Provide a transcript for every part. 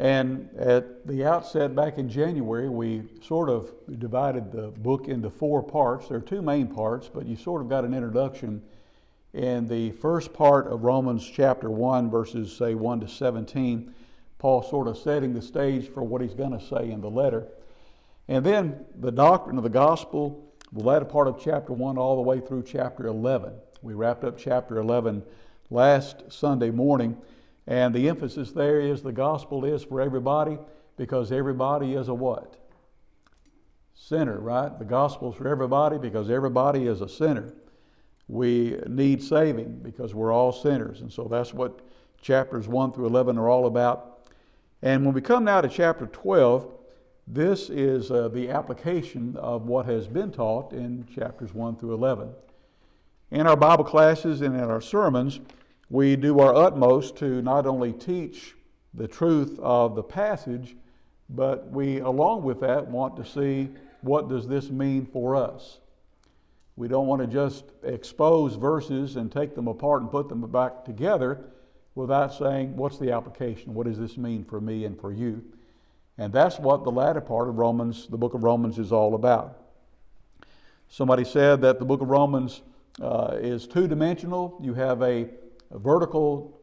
And at the outset back in January, we sort of divided the book into 4 parts. There are 2 main parts, but you sort of got an introduction in the first part of Romans chapter 1, verses, say, 1 to 17. Paul sort of setting the stage for what he's going to say in the letter. And then the doctrine of the gospel, the latter part of chapter 1 all the way through chapter 11. We wrapped up chapter 11 last Sunday morning. And the emphasis there is the gospel is for everybody, because everybody is a what? Sinner, right? The gospel is for everybody because everybody is a sinner. We need saving because we're all sinners. And so that's what chapters 1 through 11 are all about. And when we come now to chapter 12, this is the application of what has been taught in chapters 1 through 11. In our Bible classes and in our sermons, we do our utmost to not only teach the truth of the passage, but we, along with that, want to see what does this mean for us. We don't want to just expose verses and take them apart and put them back together without saying, what's the application? What does this mean for me and for you? And that's what the latter part of Romans, the book of Romans, is all about. Somebody said that the book of Romans is 2-dimensional. You have a vertical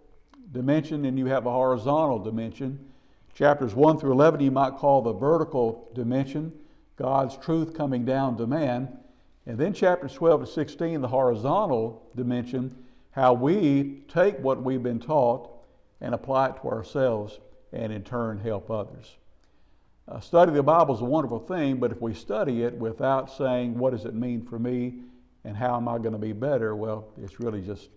dimension and you have a horizontal dimension. Chapters 1 through 11 you might call the vertical dimension, God's truth coming down to man. And then chapters 12 to 16, the horizontal dimension, how we take what we've been taught and apply it to ourselves and in turn help others. Study the Bible is a wonderful thing, but if we study it without saying, what does it mean for me and how am I going to be better? Well, it's really just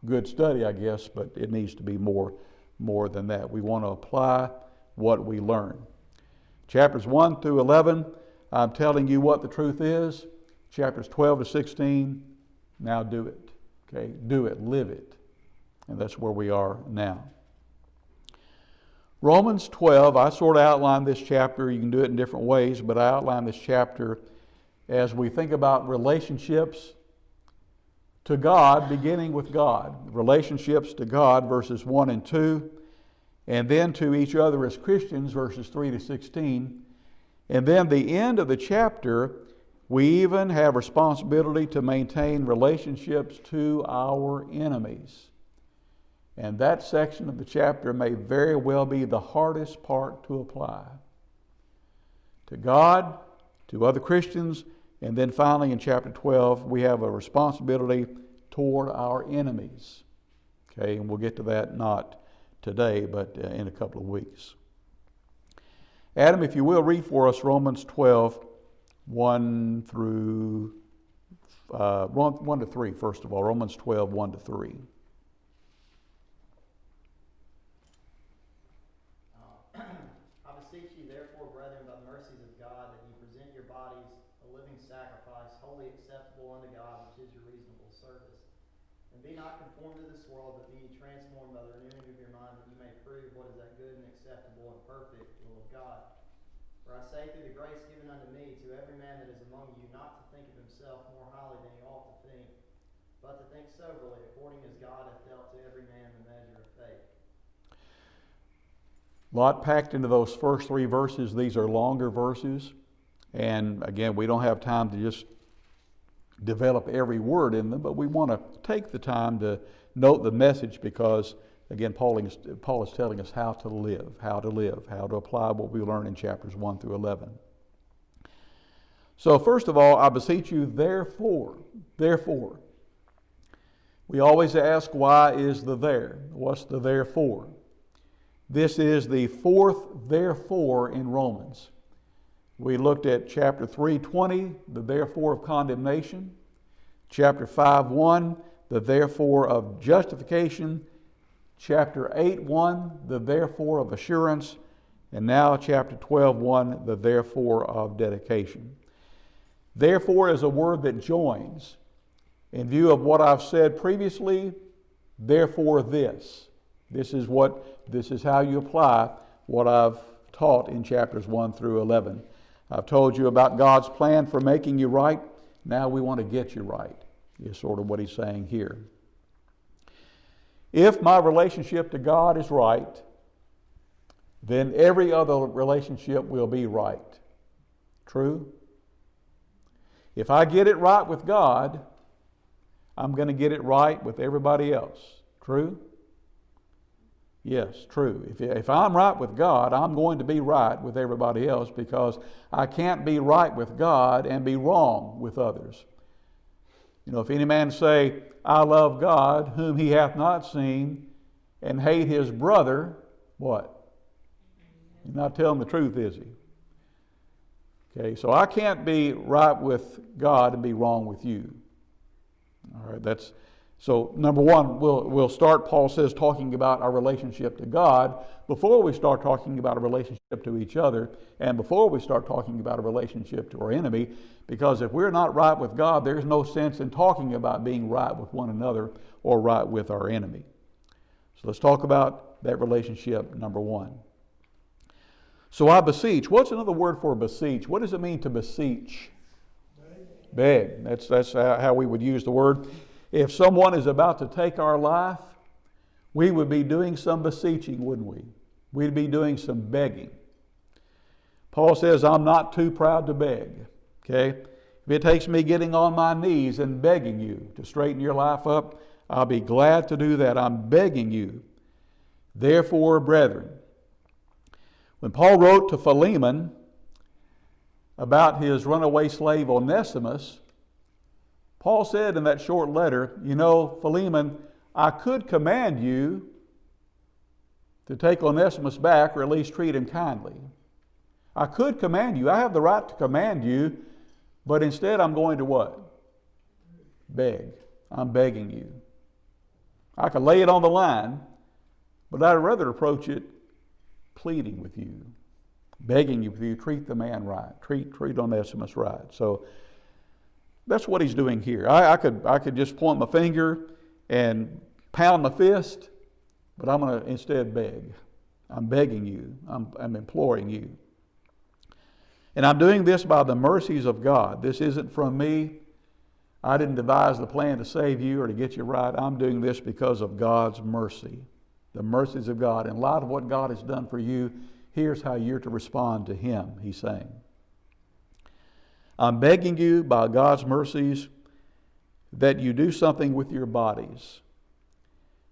good study, I guess, but it needs to be more than that. We want to apply what we learn. Chapters 1 through 11, I'm telling you what the truth is. Chapters 12 to 16, now do it. Okay, do it, live it. And that's where we are now. Romans 12, I sort of outlined this chapter. You can do it in different ways, but I outlined this chapter as we think about relationships to God, beginning with God. Relationships to God, verses 1 and 2, and then to each other as Christians, verses 3 to 16. And then the end of the chapter, we even have responsibility to maintain relationships to our enemies. And that section of the chapter may very well be the hardest part to apply. To God, to other Christians, and then finally in chapter 12, we have a responsibility toward our enemies. Okay, and we'll get to that not today, but in a couple of weeks. Adam, if you will, read for us Romans 12, 1 to 3, first of all. Romans 12, 1 to 3. Be not conformed to this world, but be transformed by the renewing of your mind, that you may prove what is that good and acceptable and perfect will of God. For I say through the grace given unto me, to every man that is among you, not to think of himself more highly than he ought to think, but to think soberly, according as God hath dealt to every man the measure of faith. A lot packed into those first 3 verses. These are longer verses. And again, we don't have time to just develop every word in them, but we want to take the time to note the message because, again, Paul is telling us how to live, how to apply what we learn in chapters 1 through 11. So first of all, I beseech you, therefore. We always ask, why is the there? What's the therefore? This is the 4th therefore in Romans. We looked at chapter 3:20, the therefore of condemnation. Chapter 5:1, the therefore of justification. Chapter 8:1, the therefore of assurance. And now chapter 12:1, the therefore of dedication. Therefore is a word that joins. In view of what I've said previously, therefore this. This is how you apply what I've taught in chapters 1 through 11. I've told you about God's plan for making you right. Now we want to get you right, is sort of what he's saying here. If my relationship to God is right, then every other relationship will be right. True? If I get it right with God, I'm going to get it right with everybody else. True? Yes, true. If I'm right with God, I'm going to be right with everybody else, because I can't be right with God and be wrong with others. You know, if any man say, I love God, whom he hath not seen, and hate his brother, what? He's not telling the truth, is he? Okay, so I can't be right with God and be wrong with you. All right, so number one, we'll start, Paul says, talking about our relationship to God before we start talking about a relationship to each other, and before we start talking about a relationship to our enemy, because if we're not right with God, there's no sense in talking about being right with one another or right with our enemy. So let's talk about that relationship, number one. So I beseech. What's another word for beseech? What does it mean to beseech? Beg. That's how we would use the word. If someone is about to take our life, we would be doing some beseeching, wouldn't we? We'd be doing some begging. Paul says, I'm not too proud to beg. Okay? If it takes me getting on my knees and begging you to straighten your life up, I'll be glad to do that. I'm begging you. Therefore, brethren, when Paul wrote to Philemon about his runaway slave Onesimus, Paul said in that short letter, you know, Philemon, I could command you to take Onesimus back, or at least treat him kindly. I could command you. I have the right to command you, but instead I'm going to what? Beg. I'm begging you. I could lay it on the line, but I'd rather approach it pleading with you, begging you, treat the man right, treat Onesimus right. So that's what he's doing here. I could just point my finger and pound my fist, but I'm going to instead beg. I'm begging you. I'm imploring you. And I'm doing this by the mercies of God. This isn't from me. I didn't devise the plan to save you or to get you right. I'm doing this because of God's mercy. The mercies of God. In light of what God has done for you, here's how you're to respond to Him, he's saying. I'm begging you by God's mercies that you do something with your bodies,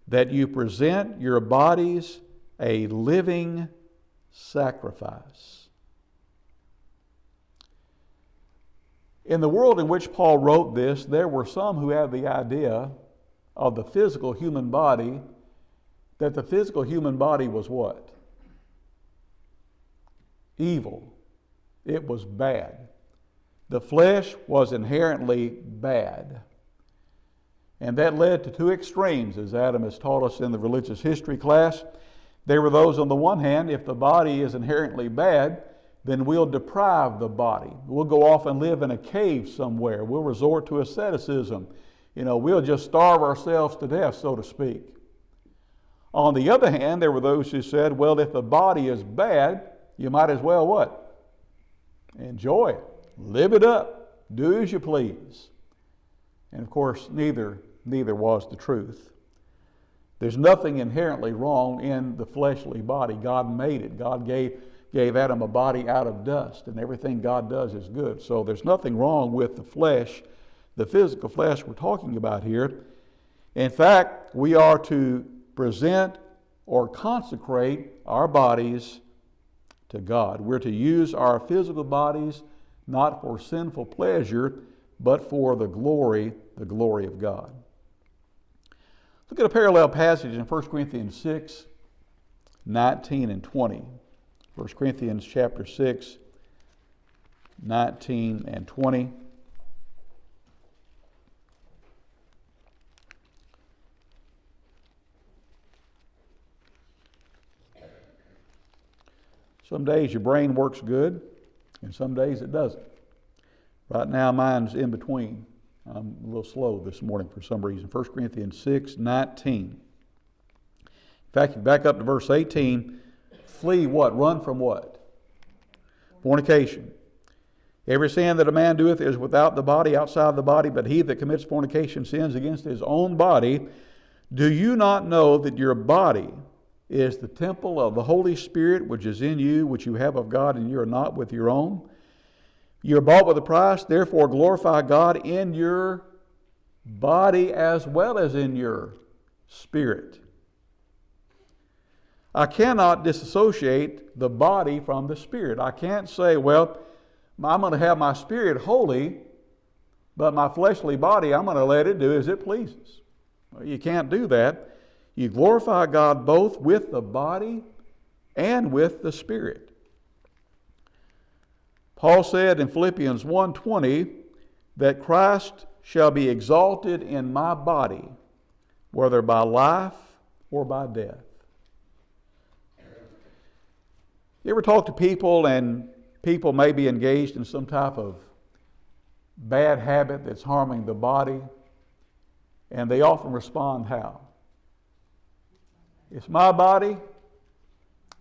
that you present your bodies a living sacrifice. In the world in which Paul wrote this, there were some who had the idea of the physical human body, that the physical human body was what? Evil. It was bad. The flesh was inherently bad. And that led to two extremes, as Adam has taught us in the religious history class. There were those, on the one hand, if the body is inherently bad, then we'll deprive the body. We'll go off and live in a cave somewhere. We'll resort to asceticism. We'll just starve ourselves to death, so to speak. On the other hand, there were those who said, well, if the body is bad, you might as well what? Enjoy it. Live it up. Do as you please. And of course, neither was the truth. There's nothing inherently wrong in the fleshly body. God made it. God gave Adam a body out of dust, and everything God does is good. So there's nothing wrong with the flesh, the physical flesh we're talking about here. In fact, we are to present or consecrate our bodies to God. We're to use our physical bodies not for sinful pleasure, but for the glory of God. Look at a parallel passage in 1 Corinthians 6, 19 and 20. 1 Corinthians chapter 6, 19 and 20. Some days your brain works good, and some days it doesn't. Right now mine's in between. I'm a little slow this morning for some reason. 1 Corinthians 6, 19. In fact, you back up to verse 18. Flee what? Run from what? Fornication. Every sin that a man doeth is without the body, outside the body, but he that commits fornication sins against his own body. Do you not know that your body is the temple of the Holy Spirit, which is in you, which you have of God, and you are not with your own. You are bought with a price, therefore glorify God in your body as well as in your spirit. I cannot disassociate the body from the spirit. I can't say, well, I'm going to have my spirit holy, but my fleshly body, I'm going to let it do as it pleases. Well, you can't do that. You glorify God both with the body and with the spirit. Paul said in Philippians 1:20 that Christ shall be exalted in my body, whether by life or by death. You ever talk to people and people may be engaged in some type of bad habit that's harming the body, and they often respond how? It's my body,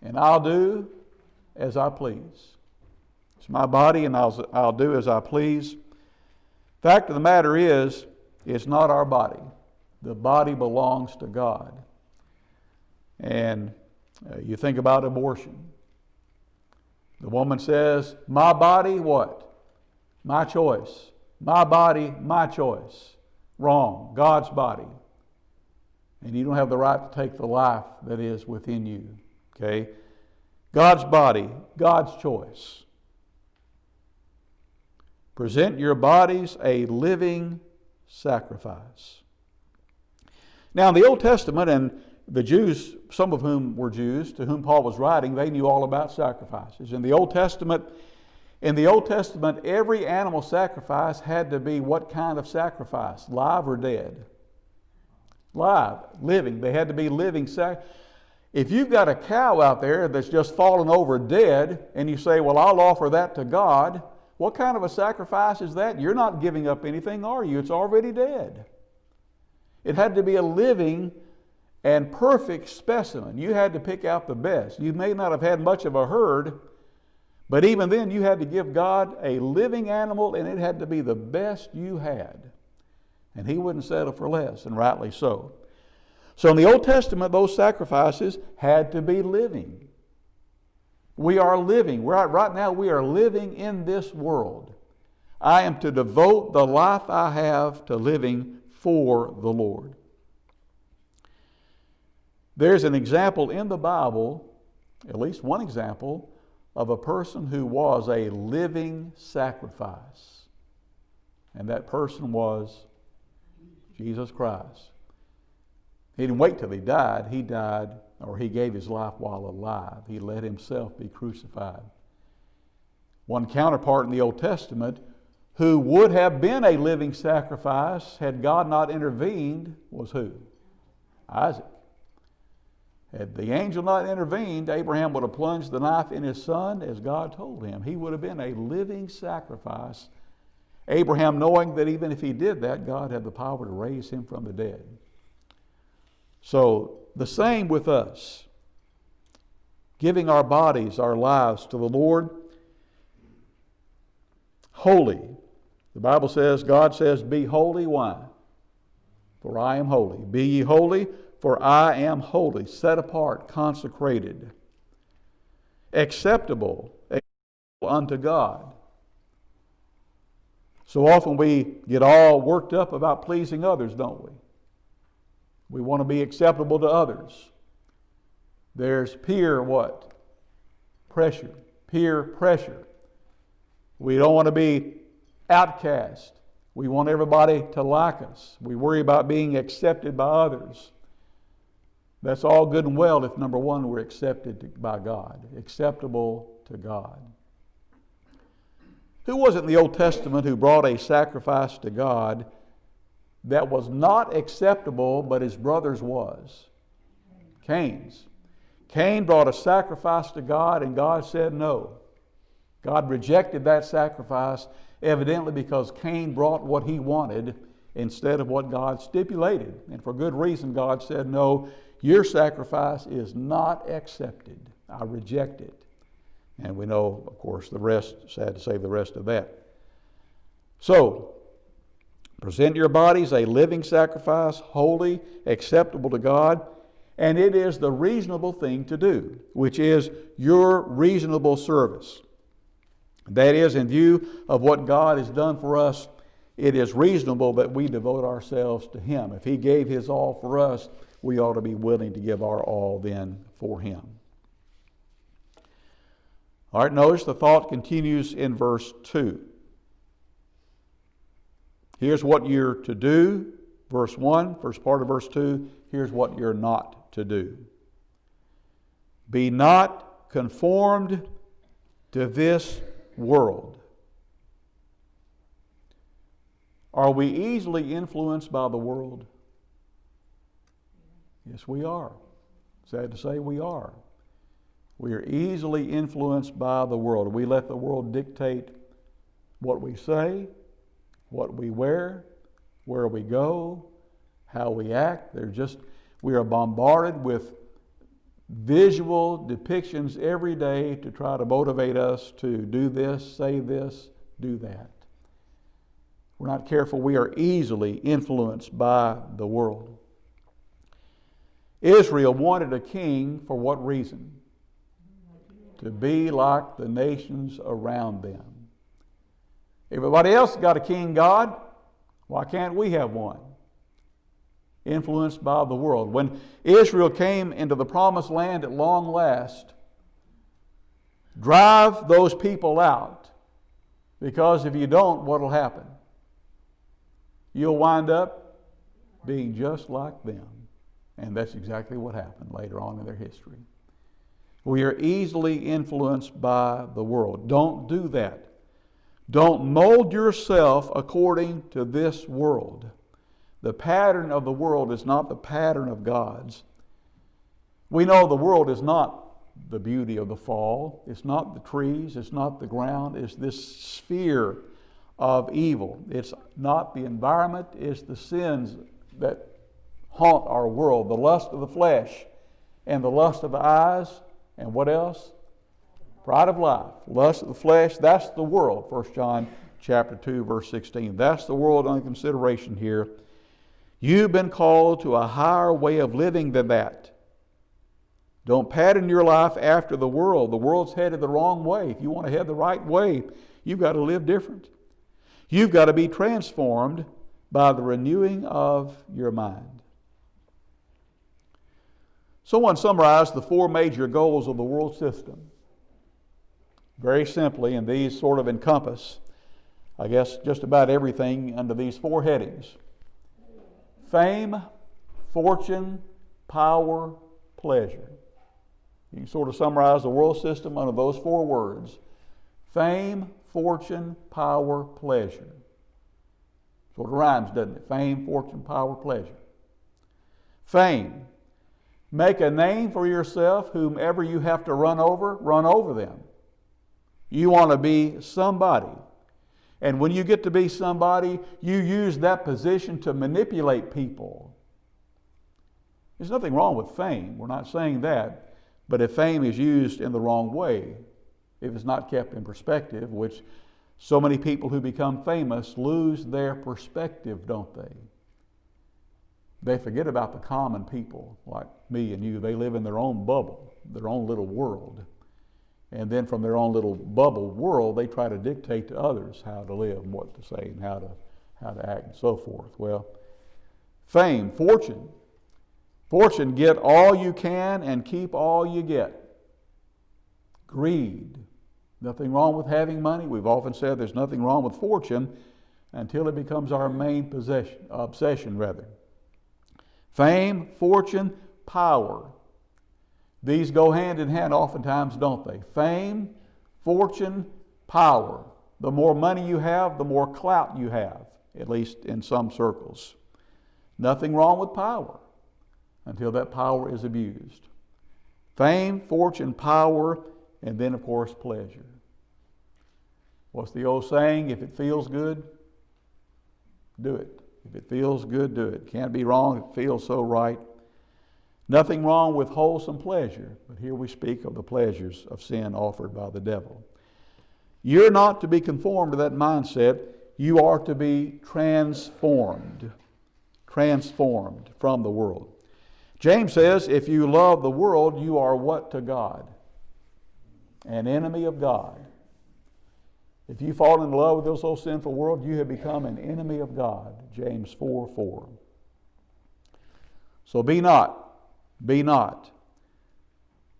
and I'll do as I please. It's my body, and I'll do as I please. Fact of the matter is, it's not our body. The body belongs to God. And you think about abortion. The woman says, my body, what? My choice. My body, my choice. Wrong. God's body. And you don't have the right to take the life that is within you. Okay? God's body, God's choice. Present your bodies a living sacrifice. Now in the Old Testament, and the Jews, some of whom were Jews, to whom Paul was writing, they knew all about sacrifices. In the Old Testament, every animal sacrifice had to be what kind of sacrifice? Live or dead? Live, living. They had to be living sacrifice. If you've got a cow out there that's just fallen over dead, and you say, well, I'll offer that to God, what kind of a sacrifice is that? You're not giving up anything, are you? It's already dead. It had to be a living and perfect specimen. You had to pick out the best. You may not have had much of a herd, but even then you had to give God a living animal, and it had to be the best you had. And He wouldn't settle for less, and rightly so. So in the Old Testament, those sacrifices had to be living. We are living. Right now we are living in this world. I am to devote the life I have to living for the Lord. There's an example in the Bible, at least one example, of a person who was a living sacrifice. And that person was Jesus Christ. He didn't wait till He died. He died, or He gave His life while alive. He let Himself be crucified. One counterpart in the Old Testament who would have been a living sacrifice had God not intervened was who? Isaac. Had the angel not intervened, Abraham would have plunged the knife in his son as God told him. He would have been a living sacrifice. Abraham knowing that even if he did that, God had the power to raise him from the dead. So the same with us. Giving our bodies, our lives to the Lord. Holy. The Bible says, God says, be holy. Why? For I am holy. Be ye holy, for I am holy. Set apart, consecrated. Acceptable unto God. So often we get all worked up about pleasing others, don't we? We want to be acceptable to others. There's peer what? Pressure. Peer pressure. We don't want to be outcast. We want everybody to like us. We worry about being accepted by others. That's all good and well if, number one, we're accepted by God. Acceptable to God. Who was it in the Old Testament who brought a sacrifice to God that was not acceptable, but his brother's was? Cain's. Cain brought a sacrifice to God, and God said no. God rejected that sacrifice, evidently because Cain brought what he wanted instead of what God stipulated. And for good reason, God said, no, your sacrifice is not accepted. I reject it. And we know, of course, the rest, sad to say, the rest of that. So, present your bodies a living sacrifice, holy, acceptable to God. and it is the reasonable thing to do, which is your reasonable service. That is, in view of what God has done for us, it is reasonable that we devote ourselves to Him. If He gave His all for us, we ought to be willing to give our all then for Him. All right, notice the thought continues in verse 2. Here's what you're to do. Verse 1, first part of verse 2, here's what you're not to do. Be not conformed to this world. Are we easily influenced by the world? Yes, we are. Sad to say, we are. We are easily influenced by the world. We let the world dictate what we say, what we wear, where we go, how we act. We are bombarded with visual depictions every day to try to motivate us to do this, say this, do that. We're not careful, we are easily influenced by the world. Israel wanted a king for what reason? To be like the nations around them. Everybody else got a king God. Why can't we have one? Influenced by the world. When Israel came into the promised land at long last, drive those people out. Because if you don't, what will happen? You'll wind up being just like them. And that's exactly what happened later on in their history. We are easily influenced by the world. Don't do that. Don't mold yourself according to this world. The pattern of the world is not the pattern of God's. We know the world is not the beauty of the fall. It's not the trees. It's not the ground. It's this sphere of evil. It's not the environment. It's the sins that haunt our world. The lust of the flesh and the lust of the eyes. And what else? Pride of life. Lust of the flesh. That's the world. 1 John chapter 2, verse 16. That's the world under consideration here. You've been called to a higher way of living than that. Don't pattern your life after the world. The world's headed the wrong way. If you want to head the right way, you've got to live different. You've got to be transformed by the renewing of your mind. Someone summarized the four major goals of the world system very simply, and these sort of encompass, I guess, just about everything under these four headings: fame, fortune, power, pleasure. You can sort of summarize the world system under those four words: fame, fortune, power, pleasure. Sort of rhymes, doesn't it? Fame, fortune, power, pleasure. Fame. Make a name for yourself. Whomever you have to run over them. You want to be somebody. And when you get to be somebody, you use that position to manipulate people. There's nothing wrong with fame. We're not saying that. But if fame is used in the wrong way, if it's not kept in perspective, which so many people who become famous lose their perspective, don't they? They forget about the common people like me and you. They live in their own bubble, their own little world. And then from their own little bubble world, they try to dictate to others how to live and what to say and how to act and so forth. Well, fame, fortune. Fortune, get all you can and keep all you get. Greed. Nothing wrong with having money. We've often said there's nothing wrong with fortune until it becomes our main obsession. Fame, fortune, power. These go hand in hand oftentimes, don't they? Fame, fortune, power. The more money you have, the more clout you have, at least in some circles. Nothing wrong with power until that power is abused. Fame, fortune, power, and then, of course, pleasure. What's the old saying? If it feels good, do it. If it feels good, do it. Can't be wrong. It feels so right. Nothing wrong with wholesome pleasure, but here we speak of the pleasures of sin offered by the devil. You're not to be conformed to that mindset. You are to be transformed from the world. James says, if you love the world, you are what to God? An enemy of God. If you fall in love with this old sinful world, you have become an enemy of God. James 4:4. So be not. Be not.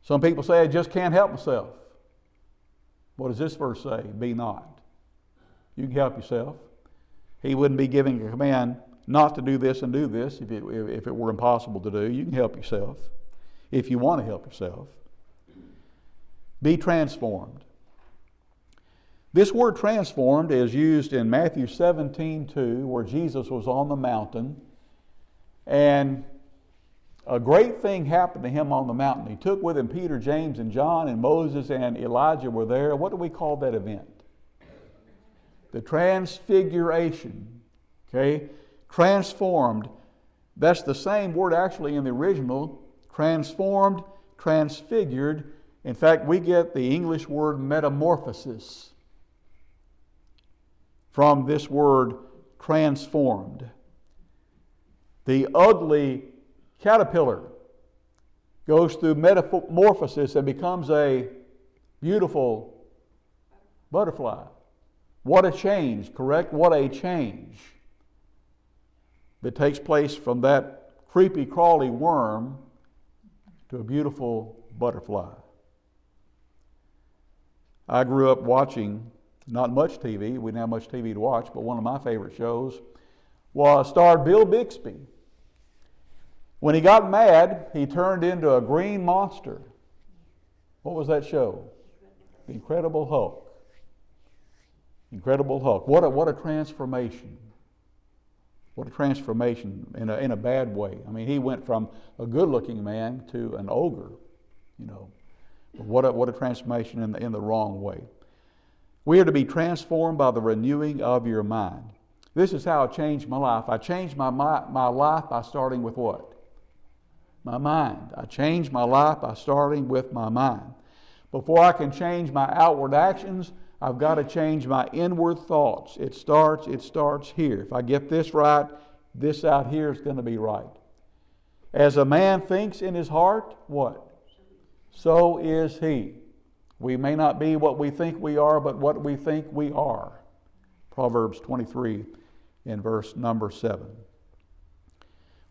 Some people say, I just can't help myself. What does this verse say? Be not. You can help yourself. He wouldn't be giving a command not to do this and do this if it were impossible to do. You can help yourself if you want to help yourself. Be transformed. This word transformed is used in Matthew 17:2, where Jesus was on the mountain, and a great thing happened to him on the mountain. He took with him Peter, James, and John, and Moses and Elijah were there. What do we call that event? The Transfiguration. Okay? Transformed. That's the same word actually in the original. Transformed, transfigured. In fact, we get the English word metamorphosis from this word transformed. The ugly caterpillar goes through metamorphosis and becomes a beautiful butterfly. What a change, correct? What a change that takes place from that creepy, crawly worm to a beautiful butterfly. I grew up watching not much TV. We didn't have much TV to watch, but one of my favorite shows starred Bill Bixby. When he got mad, he turned into a green monster. What was that show? The Incredible Hulk. Incredible Hulk. What a transformation. What a transformation in a bad way. I mean, he went from a good-looking man to an ogre, you know. What a transformation in the wrong way. We are to be transformed by the renewing of your mind. This is how I changed my life. I changed my life by starting with what? My mind. I changed my life by starting with my mind. Before I can change my outward actions, I've got to change my inward thoughts. It starts here. If I get this right, this out here is going to be right. As a man thinks in his heart, what? So is he. We may not be what we think we are, but what we think we are. Proverbs 23 in verse number 7.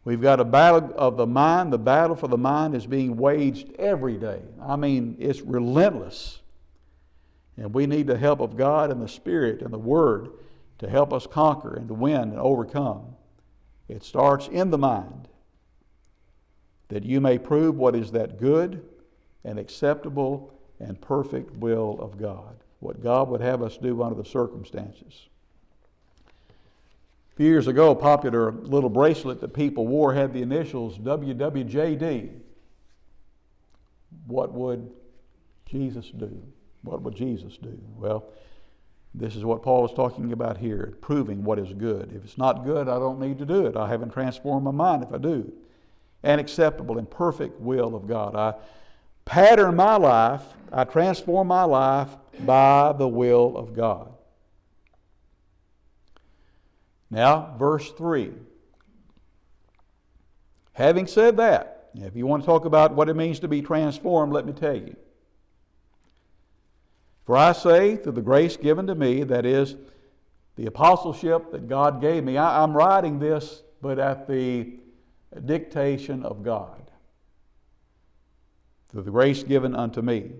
We've got a battle of the mind. The battle for the mind is being waged every day. I mean, it's relentless. And we need the help of God and the Spirit and the Word to help us conquer and to win and overcome. It starts in the mind, that you may prove what is that good and acceptable and perfect will of God, what God would have us do under the circumstances. A few years ago, a popular little bracelet that people wore had the initials WWJD. What would Jesus do? What would Jesus do? Well, this is what Paul is talking about here, proving what is good. If it's not good, I don't need to do it. I haven't transformed my mind if I do. And acceptable and perfect will of God. I pattern my life, I transform my life by the will of God. Now, verse 3. Having said that, if you want to talk about what it means to be transformed, let me tell you. For I say, through the grace given to me, that is, the apostleship that God gave me, I'm writing this, but at the dictation of God. Through the grace given unto me,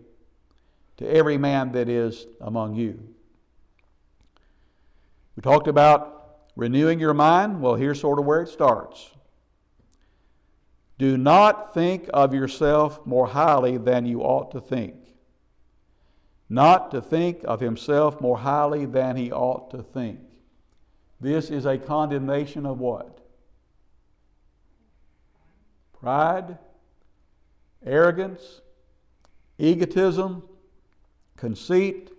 to every man that is among you. We talked about renewing your mind. Well, here's sort of where it starts. Do not think of yourself more highly than you ought to think. Not to think of himself more highly than he ought to think. This is a condemnation of what? Pride, arrogance, egotism, conceit,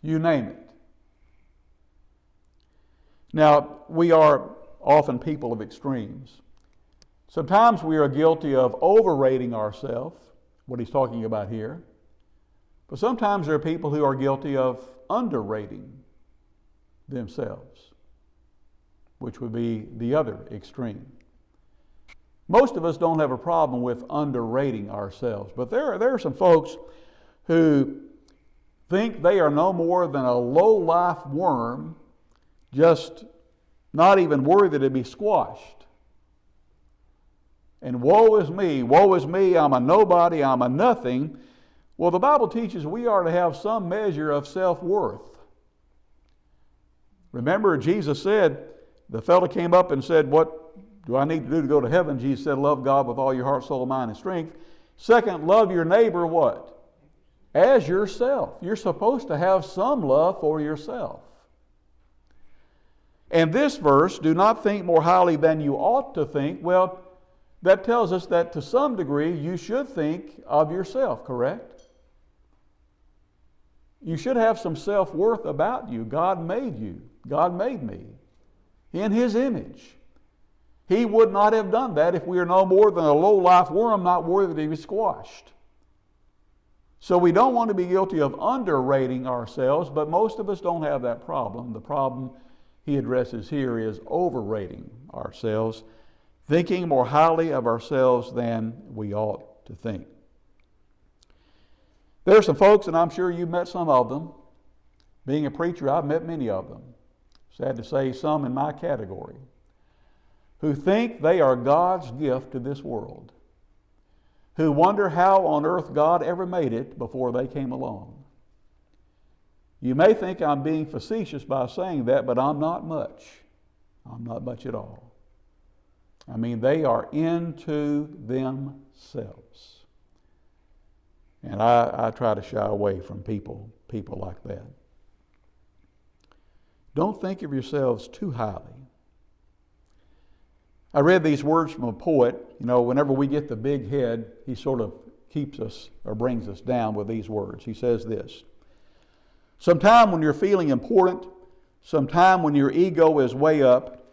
you name it. Now, we are often people of extremes. Sometimes we are guilty of overrating ourselves, what he's talking about here. But sometimes there are people who are guilty of underrating themselves, which would be the other extreme. Most of us don't have a problem with underrating ourselves, but there are some folks who think they are no more than a low-life worm, just not even worthy to be squashed. And woe is me, I'm a nobody, I'm a nothing. Well, the Bible teaches we are to have some measure of self-worth. Remember, Jesus said, the fellow came up and said, what do I need to do to go to heaven? Jesus said, love God with all your heart, soul, mind, and strength. Second, love your neighbor what? As yourself. You're supposed to have some love for yourself. And this verse, do not think more highly than you ought to think. Well, that tells us that to some degree you should think of yourself, correct? You should have some self-worth about you. God made you. God made me in His image. He would not have done that if we are no more than a low-life worm not worthy to be squashed. So we don't want to be guilty of underrating ourselves, but most of us don't have that problem. The problem he addresses here is overrating ourselves, thinking more highly of ourselves than we ought to think. There are some folks, and I'm sure you've met some of them. Being a preacher, I've met many of them. Sad to say, some in my category, who think they are God's gift to this world, who wonder how on earth God ever made it before they came along. You may think I'm being facetious by saying that, but I'm not much. I'm not much at all. I mean, they are into themselves. And I try to shy away from people like that. Don't think of yourselves too highly. I read these words from a poet. You know, whenever we get the big head, he sort of keeps us or brings us down with these words. He says this: sometime when you're feeling important, sometime when your ego is way up,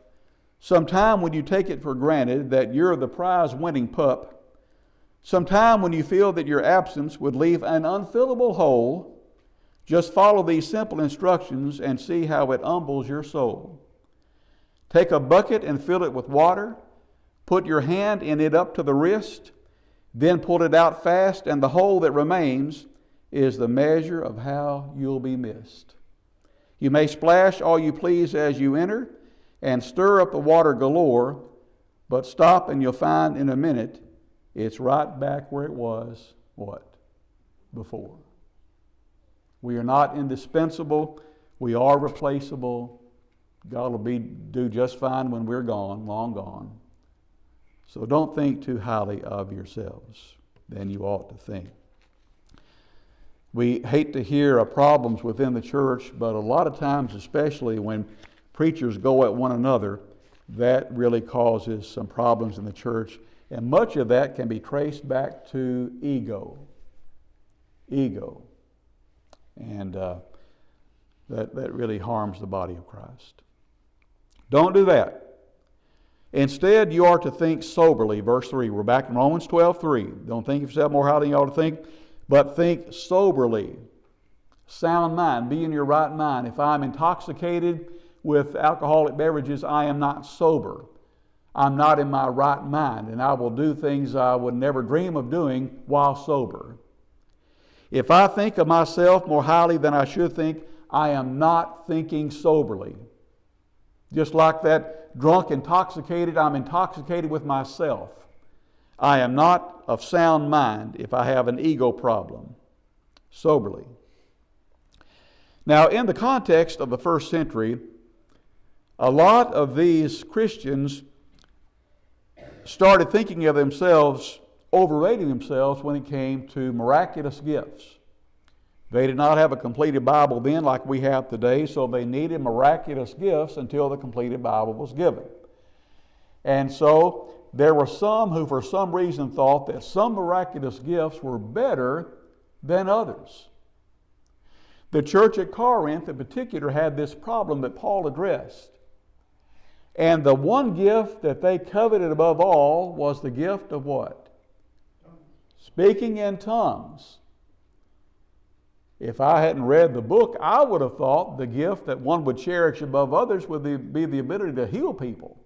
sometime when you take it for granted that you're the prize-winning pup, sometime when you feel that your absence would leave an unfillable hole, just follow these simple instructions and see how it humbles your soul. Take a bucket and fill it with water. Put your hand in it up to the wrist. Then pull it out fast, and the hole that remains is the measure of how you'll be missed. You may splash all you please as you enter and stir up the water galore, but stop and you'll find in a minute it's right back where it was, what? Before. We are not indispensable. We are replaceable. God will do just fine when we're gone, long gone. So don't think too highly of yourselves than you ought to think. We hate to hear of problems within the church, but a lot of times, especially when preachers go at one another, that really causes some problems in the church. And much of that can be traced back to ego. Ego. And that really harms the body of Christ. Don't do that. Instead, you are to think soberly. Verse 3. We're back in Romans 12:3. Don't think of yourself more highly than you ought to think, but think soberly. Sound mind. Be in your right mind. If I'm intoxicated with alcoholic beverages, I am not sober. I'm not in my right mind, and I will do things I would never dream of doing while sober. If I think of myself more highly than I should think, I am not thinking soberly. Just like that drunk, intoxicated, I'm intoxicated with myself. I am not of sound mind if I have an ego problem. Soberly. Now, in the context of the first century, a lot of these Christians started thinking of themselves, overrating themselves when it came to miraculous gifts. They did not have a completed Bible then like we have today, so they needed miraculous gifts until the completed Bible was given. And so there were some who for some reason thought that some miraculous gifts were better than others. The church at Corinth in particular had this problem that Paul addressed. And the one gift that they coveted above all was the gift of what? Speaking in tongues. If I hadn't read the book, I would have thought the gift that one would cherish above others would be the ability to heal people.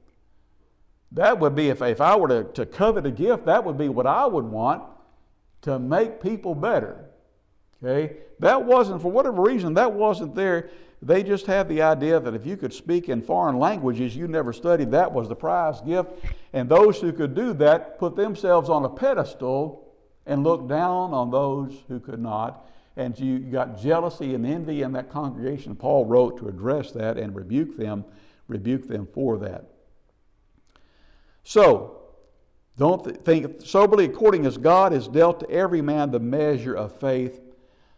That would be, if I were to covet a gift, that would be what I would want, to make people better. Okay? That wasn't, for whatever reason, that wasn't there. They just had the idea that if you could speak in foreign languages you never studied, that was the prize gift. And those who could do that put themselves on a pedestal and looked down on those who could not. And you got jealousy and envy in that congregation. Paul wrote to address that and rebuke them for that. So, don't think soberly, according as God has dealt to every man the measure of faith.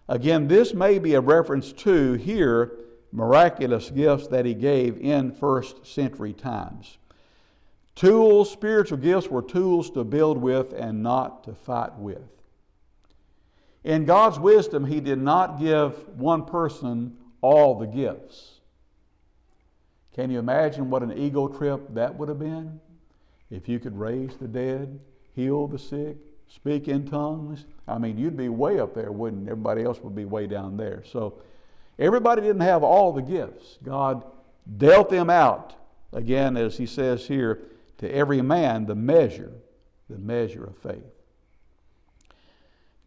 Again, this may be a reference to here miraculous gifts that he gave in first century times. Tools, spiritual gifts were tools to build with and not to fight with. In God's wisdom, he did not give one person all the gifts. Can you imagine what an ego trip that would have been? If you could raise the dead, heal the sick, speak in tongues, I mean, you'd be way up there, wouldn't you? Everybody else would be way down there. So everybody didn't have all the gifts. God dealt them out, again, as he says here, to every man the measure of faith.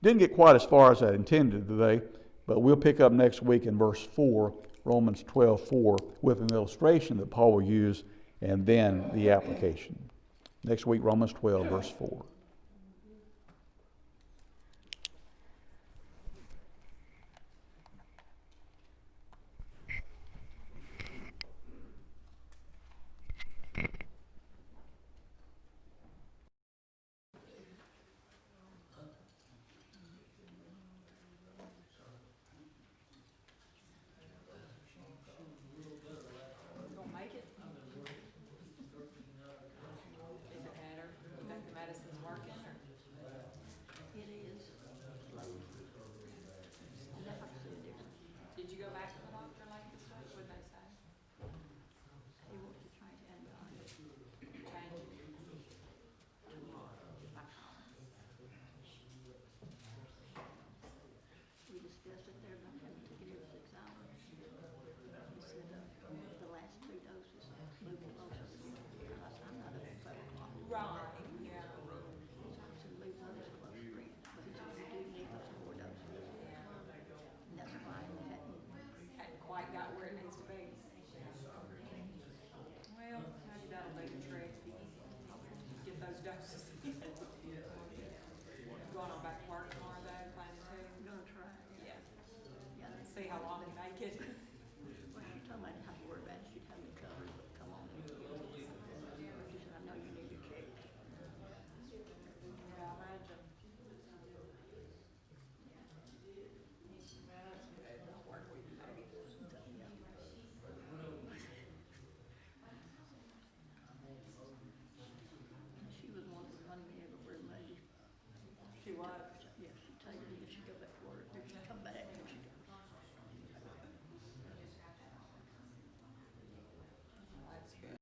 Didn't get quite as far as I intended today, but we'll pick up next week in verse 4, Romans 12:4, with an illustration that Paul will use, and then the application. Next week, Romans 12, verse 4.